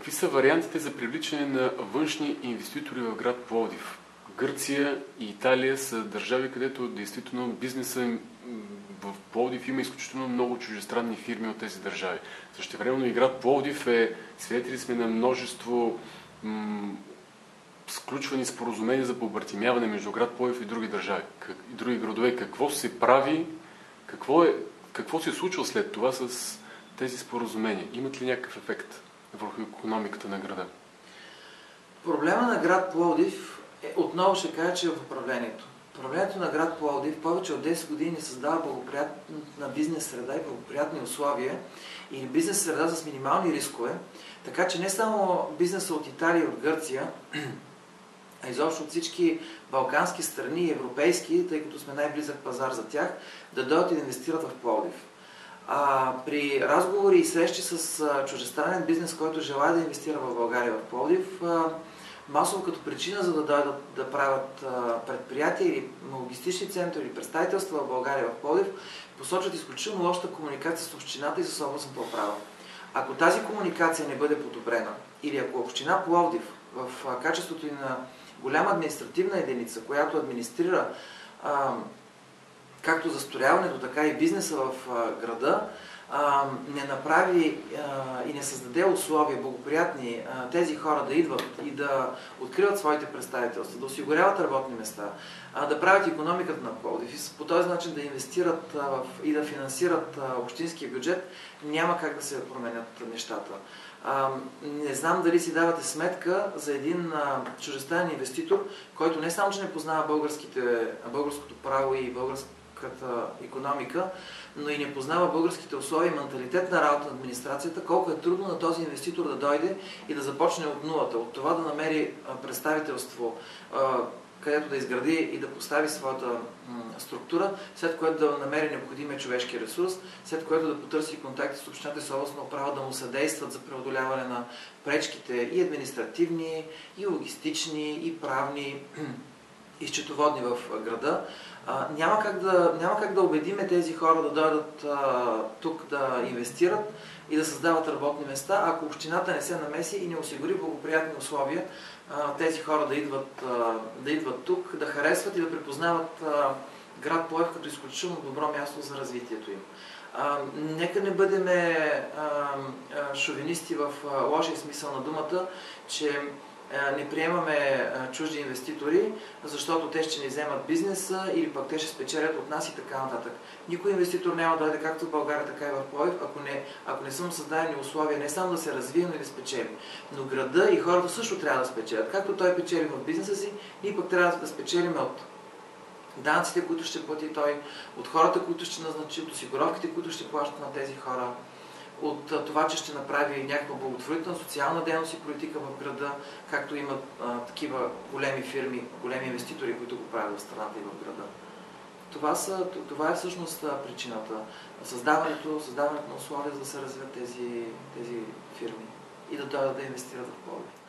Какви са вариантите за привличане на външни инвеститори в град Пловдив? Гърция и Италия са държави, където действително бизнеса в Пловдив има изключително много чуждестранни фирми от тези държави. Същевременно и град Пловдив свидетели сме на множество сключвани споразумения за побратимяване между град Пловдив и други държави, и други градове. Какво се прави, какво се случва след това с тези споразумения? Имат ли някакъв ефект върху икономиката на града? Проблема на град Пловдив отново ще кажа, че е в управлението. Управлението на град Пловдив повече от 10 години създава благоприятна бизнес среда и благоприятни условия или бизнес среда с минимални рискове, така че не само бизнеса от Италия и от Гърция, а изобщо от всички балкански страни, европейски, тъй като сме най-близък пазар за тях, да дойдат и да инвестират в Пловдив. При разговори и срещи с чуждестранен бизнес, който желая да инвестира в България в Пловдив, масово като причина за да дойдат да правят предприятия или логистични центрове или представителства в България в Пловдив, посочват изключително лошата комуникация с общината и с областната управа. Ако тази комуникация не бъде подобрена или ако община Пловдив в качеството и на голяма административна единица, която администрира както застрояването, така и бизнеса в града, не направи и не създаде условия благоприятни тези хора да идват и да откриват своите представителства, да осигуряват работни места, да правят икономиката на Пловдив и по този начин да инвестират и да финансират общинския бюджет, няма как да се променят нещата. Не знам дали си давате сметка за един чуждестранен инвеститор, който не само, че не познава българското право и българската икономика, но и не познава българските условия и менталитет на работа на администрацията, колко е трудно на този инвеститор да дойде и да започне от нулата, от това да намери представителство, където да изгради и да постави своята структура, след което да намери необходимия човешки ресурс, след което да потърси контакти с общината и с областна управа, да му съдействат за преодоляване на пречките и административни, и логистични, и правни, и счетоводни в града. Няма как да убедиме тези хора да дойдат тук да инвестират и да създават работни места, ако общината не се намеси и не осигури благоприятни условия тези хора да идват тук, да харесват и да припознават град Пловдив като изключително добро място за развитието им. Нека не бъдем шовинисти в лошия смисъл на думата, че не приемаме чужди инвеститори, защото те ще ни вземат бизнеса или пък те ще спечелят от нас и така нататък. Никой инвеститор няма да дойде както в България, така и в Пловдив, ако не са му създадени условия не само да се развие, но и да спечели. Но града и хората също трябва да спечелят. Както той печели в бизнеса си, ние пък трябва да спечелим от данъците, които ще плати той, от хората, които ще назначи, от осигуровките, които ще плащат на тези хора, от това, че ще направи някаква благотворителна социална дейност и политика в града, както имат такива големи фирми, големи инвеститори, които го правят в страната и в града. Това е всъщност причината. Създаването на условия, за да се развият тези фирми и да дойдат да инвестират в Пловдив.